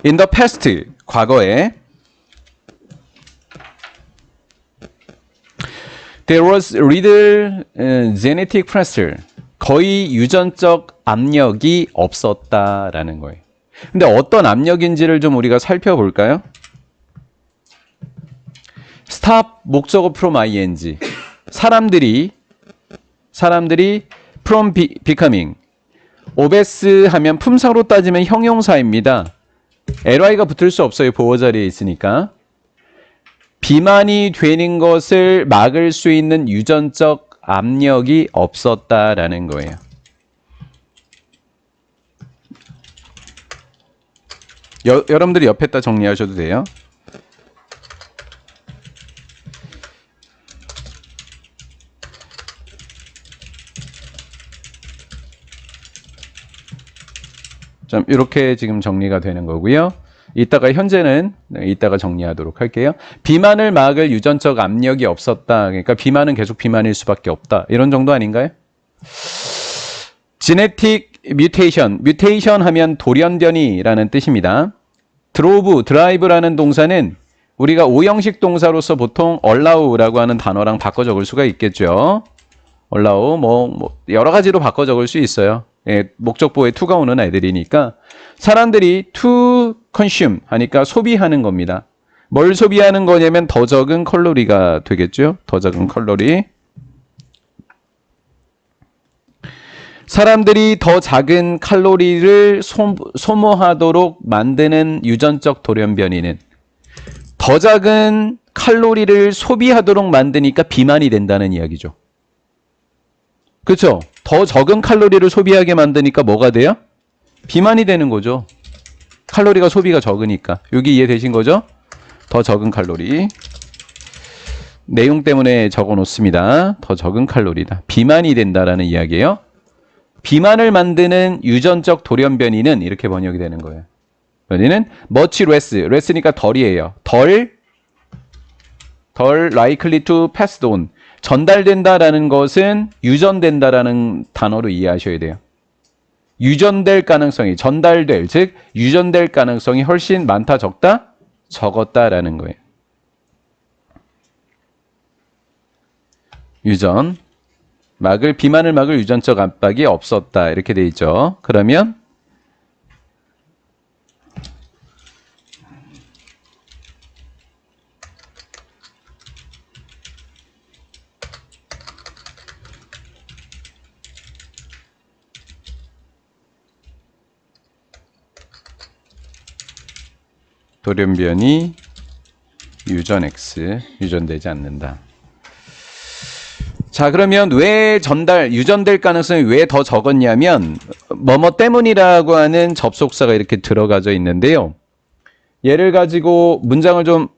In the past, 과거에 there was little genetic pressure. 거의 유전적 압력이 없었다라는 거예요. 근데 어떤 압력인지를 좀 우리가 살펴볼까요? stop 목적어 from ing. 사람들이 from becoming. obese 하면 품사로 따지면 형용사입니다. ly가 붙을 수 없어요. 보호 자리에 있으니까. 비만이 되는 것을 막을 수 있는 유전적 압력이 없었다라는 거예요. 여러분들이 옆에다 정리하셔도 돼요. 좀 이렇게 지금 정리가 되는 거고요. 이따가 현재는 이따가 정리하도록 할게요. 비만을 막을 유전적 압력이 없었다. 그러니까 비만은 계속 비만일 수밖에 없다. 이런 정도 아닌가요? genetic mutation. mutation 하면 돌연변이라는 뜻입니다. drive라는 동사는 우리가 오형식 동사로서 보통 allow라고 하는 단어랑 바꿔 적을 수가 있겠죠. allow 뭐 여러 가지로 바꿔 적을 수 있어요. 예, 목적보에 to가 오는 애들이니까 사람들이 to consume 하니까 소비하는 겁니다. 뭘 소비하는 거냐면 더 적은 칼로리가 되겠죠. 더 적은 칼로리. 사람들이 더 작은 칼로리를 소모하도록 만드는 유전적 돌연변이는 더 작은 칼로리를 소비하도록 만드니까 비만이 된다는 이야기죠. 그렇죠? 더 적은 칼로리를 소비하게 만드니까 뭐가 돼요? 비만이 되는 거죠. 칼로리가 소비가 적으니까. 여기 이해되신 거죠? 더 적은 칼로리. 내용 때문에 적어 놓습니다. 더 적은 칼로리다. 비만이 된다라는 이야기예요. 비만을 만드는 유전적 돌연변이는 이렇게 번역이 되는 거예요. 변이는 much less. less니까 덜이에요. 덜 likely to pass on. 전달된다라는 것은 유전된다라는 단어로 이해하셔야 돼요. 유전될 가능성이 전달될, 즉 유전될 가능성이 훨씬 많다, 적다? 적었다라는 거예요. 유전. 비만을 막을 유전적 압박이 없었다. 이렇게 돼 있죠. 그러면 돌연변이 유전 X, 유전되지 않는다. 자, 그러면 왜 유전될 가능성이 왜 더 적었냐면 뭐뭐 때문이라고 하는 접속사가 이렇게 들어가져 있는데요. 얘를 가지고 문장을 좀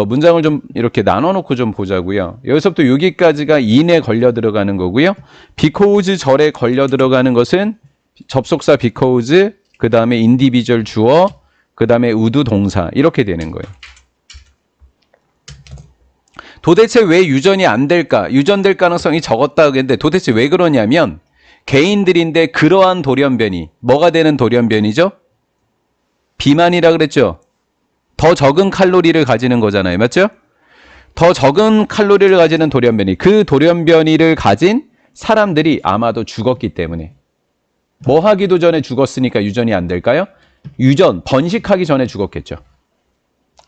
문장을 좀 이렇게 나눠놓고 좀 보자고요. 여기서부터 여기까지가 in에 걸려 들어가는 거고요. because 절에 걸려 들어가는 것은 접속사 because, 그 다음에 individual 주어, 그 다음에 우드 동사 이렇게 되는 거예요. 도대체 왜 유전이 안 될까? 유전될 가능성이 적었다고 했는데 도대체 왜 그러냐면 개인들인데 그러한 돌연변이, 뭐가 되는 돌연변이죠? 비만이라 그랬죠? 더 적은 칼로리를 가지는 거잖아요. 맞죠? 더 적은 칼로리를 가지는 돌연변이. 그 돌연변이를 가진 사람들이 아마도 죽었기 때문에. 뭐 하기도 전에 죽었으니까 유전이 안 될까요? 번식하기 전에 죽었겠죠.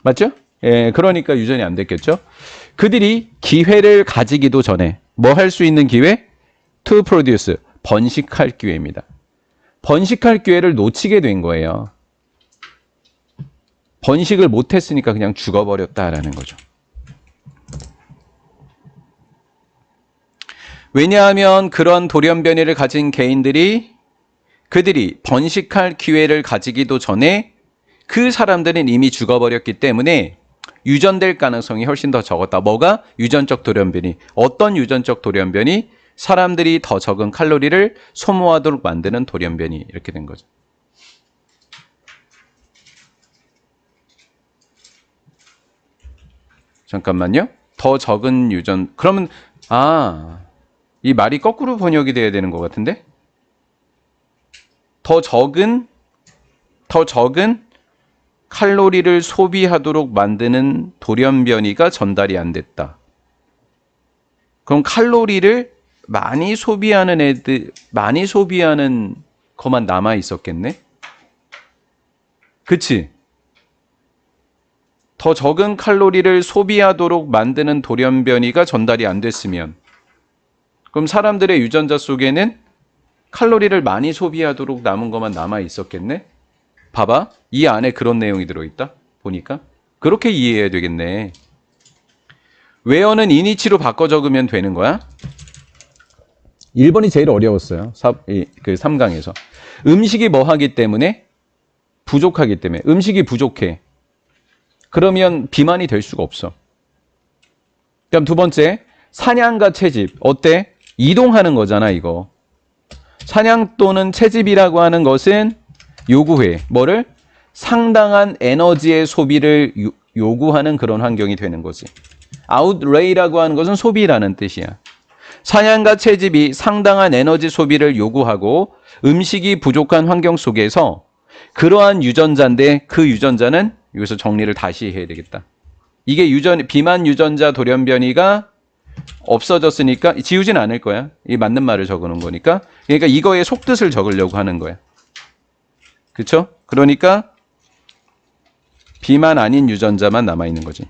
맞죠? 예, 그러니까 유전이 안 됐겠죠. 그들이 기회를 가지기도 전에 뭐 할 수 있는 기회? To produce, 번식할 기회입니다. 번식할 기회를 놓치게 된 거예요. 번식을 못했으니까 그냥 죽어버렸다라는 거죠. 왜냐하면 그런 돌연변이를 가진 그들이 번식할 기회를 가지기도 전에 그 사람들은 이미 죽어버렸기 때문에 유전될 가능성이 훨씬 더 적었다. 뭐가? 유전적 돌연변이. 어떤 유전적 돌연변이? 사람들이 더 적은 칼로리를 소모하도록 만드는 돌연변이. 이렇게 된 거죠. 잠깐만요. 더 적은 유전. 그러면 이 말이 거꾸로 번역이 돼야 되는 것 같은데? 더 적은 칼로리를 소비하도록 만드는 돌연변이가 전달이 안 됐다. 그럼 칼로리를 많이 소비하는 것만 남아 있었겠네? 그치? 더 적은 칼로리를 소비하도록 만드는 돌연변이가 전달이 안 됐으면, 그럼 사람들의 유전자 속에는 칼로리를 많이 소비하도록 남은 것만 남아 있었겠네? 봐봐. 이 안에 그런 내용이 들어있다. 보니까. 그렇게 이해해야 되겠네. 웨어는 이니치로 바꿔 적으면 되는 거야? 1번이 제일 어려웠어요. 3강에서. 음식이 뭐 하기 때문에? 부족하기 때문에. 음식이 부족해. 그러면 비만이 될 수가 없어. 그럼 두 번째, 사냥과 채집. 어때? 이동하는 거잖아, 이거. 사냥 또는 채집이라고 하는 것은 요구해. 뭐를? 상당한 에너지의 소비를 요구하는 그런 환경이 되는 거지. outllay라고 하는 것은 소비라는 뜻이야. 사냥과 채집이 상당한 에너지 소비를 요구하고 음식이 부족한 환경 속에서 그러한 유전자인데 그 유전자는 여기서 정리를 다시 해야 되겠다. 이게 비만 유전자 돌연변이가 없어졌으니까 지우진 않을 거야. 이 맞는 말을 적어놓은 거니까. 그러니까 이거의 속뜻을 적으려고 하는 거야. 그쵸? 그러니까 비만 아닌 유전자만 남아있는 거지.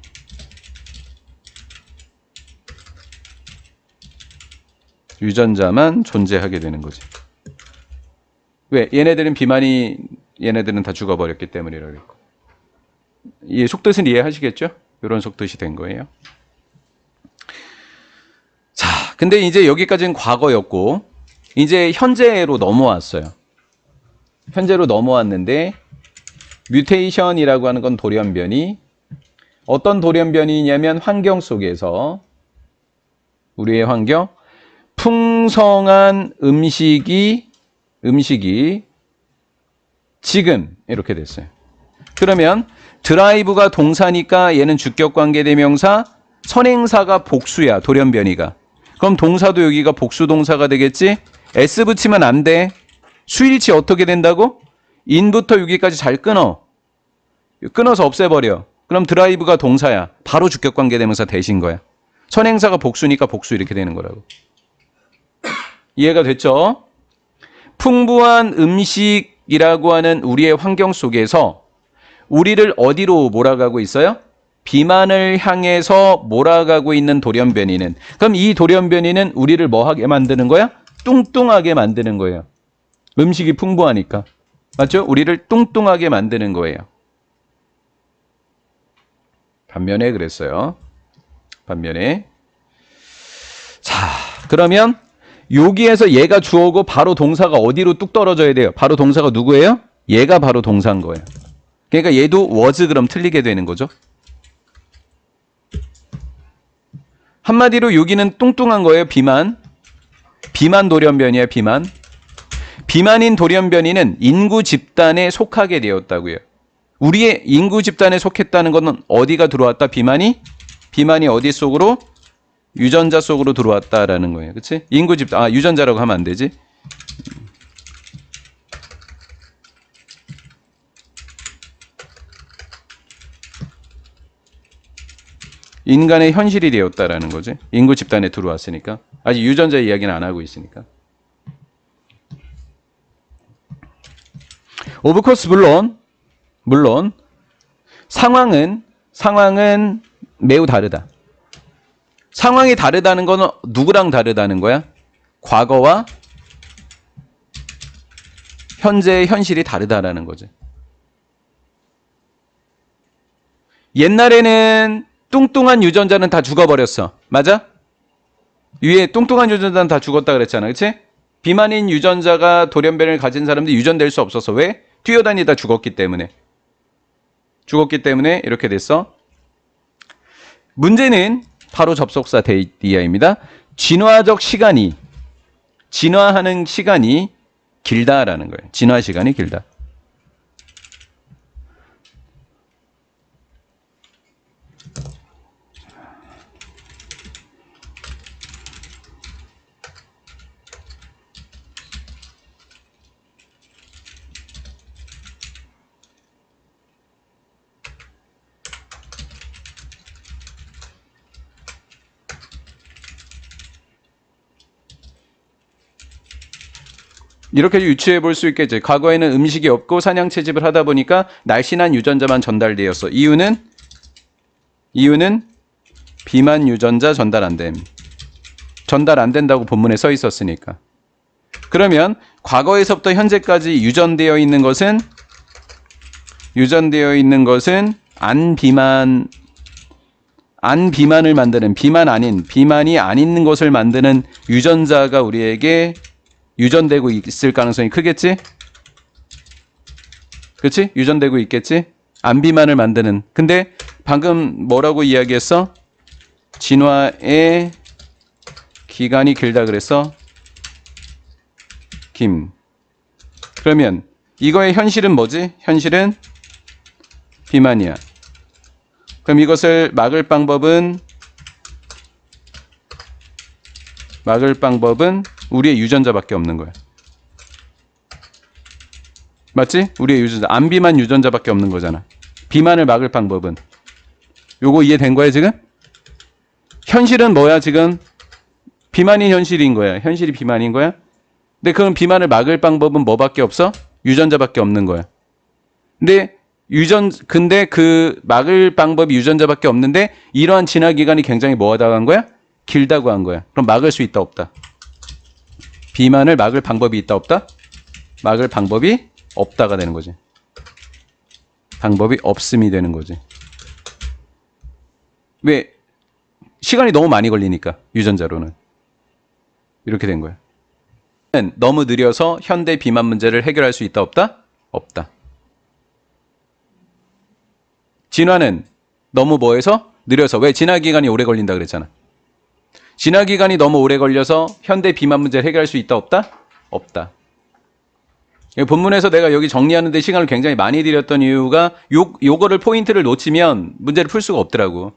유전자만 존재하게 되는 거지. 왜? 얘네들은 다 죽어버렸기 때문이라고 했고. 이 속뜻은 이해하시겠죠? 이런 속뜻이 된 거예요. 자, 근데 이제 여기까지는 과거였고, 이제 현재로 넘어왔어요. 현재로 넘어왔는데, 뮤테이션이라고 하는 건 돌연변이. 어떤 돌연변이냐면 환경 속에서, 우리의 환경, 풍성한 음식이 지금 이렇게 됐어요. 그러면 드라이브가 동사니까 얘는 주격관계대명사, 선행사가 복수야, 돌연변이가. 그럼 동사도 여기가 복수 동사가 되겠지? S 붙이면 안 돼. 수일치 어떻게 된다고? 인부터 여기까지 잘 끊어. 끊어서 없애버려. 그럼 드라이브가 동사야. 바로 주격관계대명사 대신 거야. 선행사가 복수니까 복수 이렇게 되는 거라고. 이해가 됐죠? 풍부한 음식이라고 하는 우리의 환경 속에서 우리를 어디로 몰아가고 있어요? 비만을 향해서 몰아가고 있는 돌연변이는, 그럼 이 돌연변이는 우리를 뭐하게 만드는 거야? 뚱뚱하게 만드는 거예요. 음식이 풍부하니까. 맞죠? 우리를 뚱뚱하게 만드는 거예요. 반면에 그랬어요. 반면에. 자, 그러면 여기에서 얘가 주어고 바로 동사가 어디로 뚝 떨어져야 돼요? 바로 동사가 누구예요? 얘가 바로 동사인 거예요. 그러니까 얘도 was 그럼 틀리게 되는 거죠. 한마디로 여기는 뚱뚱한 거예요. 비만 돌연변이야. 비만인 돌연변이는 인구 집단에 속하게 되었다고요. 우리의 인구 집단에 속했다는 것은 어디가 들어왔다? 비만이 어디 속으로? 유전자 속으로 들어왔다라는 거예요. 그치? 인구 집단, 유전자라고 하면 안 되지. 인간의 현실이 되었다라는 거지. 인구 집단에 들어왔으니까. 아직 유전자 이야기는 안 하고 있으니까. 오브 코스 물론 상황은 매우 다르다. 상황이 다르다는 건 누구랑 다르다는 거야? 과거와 현재의 현실이 다르다라는 거지. 옛날에는 뚱뚱한 유전자는 다 죽어버렸어. 맞아? 위에 뚱뚱한 유전자는 다 죽었다 그랬잖아. 그치? 비만인 유전자가 돌연변이를 가진 사람들이 유전될 수 없었어. 왜? 뛰어다니다 죽었기 때문에 이렇게 됐어. 문제는 바로 접속사 데이아입니다. 진화하는 시간이 길다라는 거예요. 진화 시간이 길다. 이렇게 유추해 볼 수 있겠지. 과거에는 음식이 없고 사냥 채집을 하다 보니까 날씬한 유전자만 전달되었어. 이유는 비만 유전자 전달 안 됨. 전달 안 된다고 본문에 써 있었으니까. 그러면 과거에서부터 현재까지 유전되어 있는 것은 비만을 만드는, 비만이 안 있는 것을 만드는 유전자가 우리에게 유전되고 있을 가능성이 크겠지? 그렇지? 유전되고 있겠지? 안 비만을 만드는. 근데 방금 뭐라고 이야기했어? 진화의 기간이 길다 그랬어? 김. 그러면 이거의 현실은 뭐지? 현실은 비만이야. 그럼 이것을 막을 방법은 우리의 유전자밖에 없는 거야. 맞지? 우리의 유전자. 안 비만 유전자밖에 없는 거잖아. 비만을 막을 방법은. 요거 이해된 거야 지금? 현실은 뭐야 지금? 비만이 현실인 거야. 현실이 비만인 거야. 근데 그럼 비만을 막을 방법은 뭐밖에 없어? 유전자밖에 없는 거야. 근데 그 막을 방법이 유전자밖에 없는데 이러한 진화 기간이 굉장히 뭐하다고 한 거야? 길다고 한 거야. 그럼 막을 수 있다 없다? 비만을 막을 방법이 있다 없다? 막을 방법이 없다가 되는 거지. 방법이 없음이 되는 거지. 왜? 시간이 너무 많이 걸리니까 유전자로는. 이렇게 된 거야. 너무 느려서 현대 비만 문제를 해결할 수 있다 없다? 없다. 진화는 너무 뭐해서? 느려서. 왜? 진화 기간이 오래 걸린다 그랬잖아. 진화 기간이 너무 오래 걸려서 현대 비만 문제를 해결할 수 있다 없다? 없다. 본문에서 내가 여기 정리하는 데 시간을 굉장히 많이 들였던 이유가 요거를 포인트를 놓치면 문제를 풀 수가 없더라고.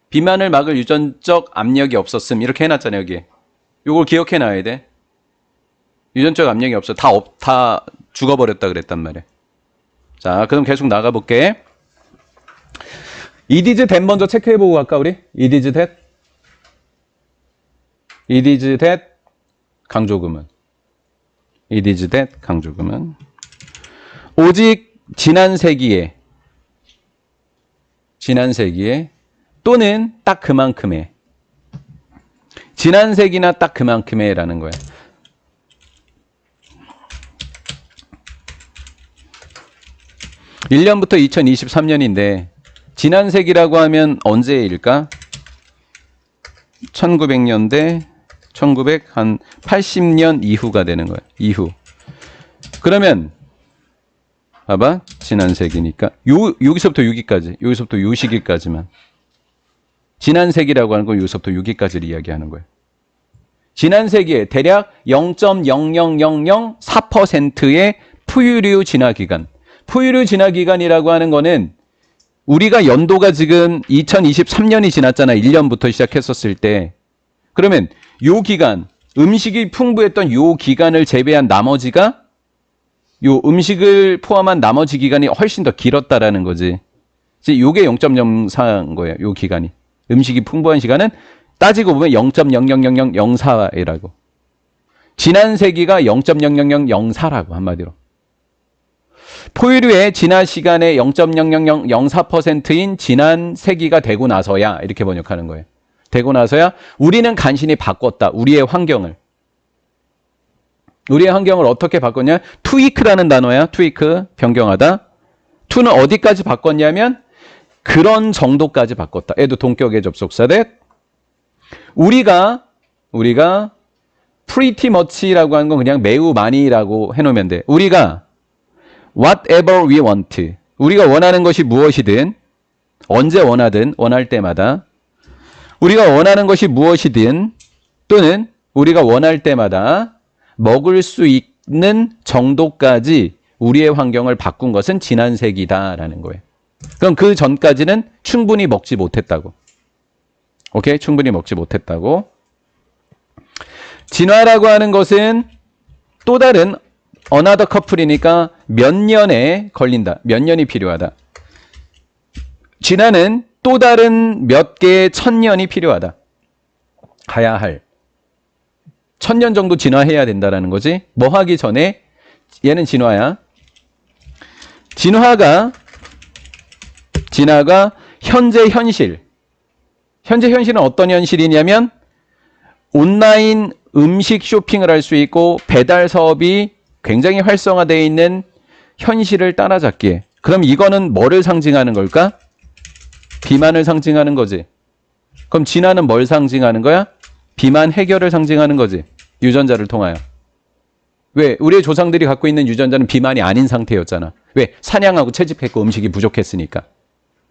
비만을 막을 유전적 압력이 없었음. 이렇게 해놨잖아요, 여기. 요걸 기억해놔야 돼. 유전적 압력이 없어. 다 죽어버렸다 그랬단 말이야. 자, 그럼 계속 나가볼게. It is that 먼저 체크해보고 갈까, 우리? It is that 강조금은. It is that 강조금은. 오직 지난 세기에 또는 딱 그만큼의. 지난 세기나 딱 그만큼의 라는 거야. (1년부터) 2023년인데 지난 세기라고 하면 언제일까? 1900년대 1980년 이후가 되는 거야. 이후. 그러면 봐봐. 지난 세기니까 여기서부터 6기까지. 여기서부터 요 시기까지만. 지난 세기라고 하는 건 여기서부터 6기까지를 이야기하는 거예요. 지난 세기에 대략 0.00004%의 푸유류 진화 기간. 푸유류 진화 기간이라고 하는 거는 우리가 연도가 지금 2023년이 지났잖아. 1년부터 시작했었을 때. 그러면 요 기간, 음식이 풍부했던 요 기간을 제외한 나머지가 요 음식을 포함한 나머지 기간이 훨씬 더 길었다라는 거지. 요게 0.04인 거예요. 요 기간이. 음식이 풍부한 시간은 따지고 보면 0.00004이라고. 지난 세기가 0.00004라고 한마디로. 포유류의 진화 시간의 0.00004%인 지난 세기가 되고 나서야 이렇게 번역하는 거예요. 되고 나서야 우리는 간신히 바꿨다. 우리의 환경을 어떻게 바꿨냐? 트위크라는 단어야. 트위크, 변경하다. 투는 어디까지 바꿨냐면 그런 정도까지 바꿨다. 애도 동격의 접속사 대 우리가 pretty much라고 하는 건 그냥 매우 많이라고 해놓으면 돼. 우리가 whatever we want. 우리가 원하는 것이 무엇이든 언제 원하든 원할 때마다 우리가 원하는 것이 무엇이든 또는 우리가 원할 때마다 먹을 수 있는 정도까지 우리의 환경을 바꾼 것은 지난 세기다라는 거예요. 그럼 그 전까지는 충분히 먹지 못했다고. 오케이? 충분히 먹지 못했다고. 진화라고 하는 것은 또 다른 another couple이니까 몇 년에 걸린다. 몇 년이 필요하다. 진화는 또 다른 몇 개의 천년이 필요하다. 가야 할. 1000년 정도 진화해야 된다라는 거지. 뭐 하기 전에 얘는 진화야. 진화가 현재 현실. 현재 현실은 어떤 현실이냐면 온라인 음식 쇼핑을 할 수 있고 배달 사업이 굉장히 활성화되어 있는 현실을 따라잡기에. 그럼 이거는 뭐를 상징하는 걸까? 비만을 상징하는 거지. 그럼 진화는 뭘 상징하는 거야? 비만 해결을 상징하는 거지. 유전자를 통하여. 왜? 우리의 조상들이 갖고 있는 유전자는 비만이 아닌 상태였잖아. 왜? 사냥하고 채집했고 음식이 부족했으니까.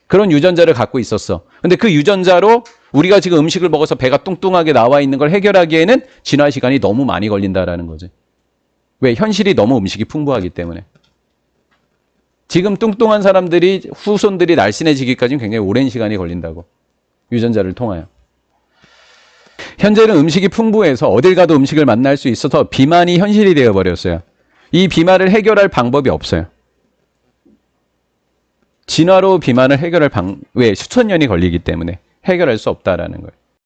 그런 유전자를 갖고 있었어. 근데 그 유전자로 우리가 지금 음식을 먹어서 배가 뚱뚱하게 나와 있는 걸 해결하기에는 진화 시간이 너무 많이 걸린다라는 거지. 왜? 현실이 너무 음식이 풍부하기 때문에. 지금 뚱뚱한 사람들이 후손들이 날씬해지기까지는 굉장히 오랜 시간이 걸린다고. 유전자를 통하여. 현재는 음식이 풍부해서 어딜 가도 음식을 만날 수 있어서 비만이 현실이 되어버렸어요. 이 비만을 해결할 방법이 없어요. 진화로 비만을 해결할 왜 수천 년이 걸리기 때문에 해결할 수 없다라는 거예요.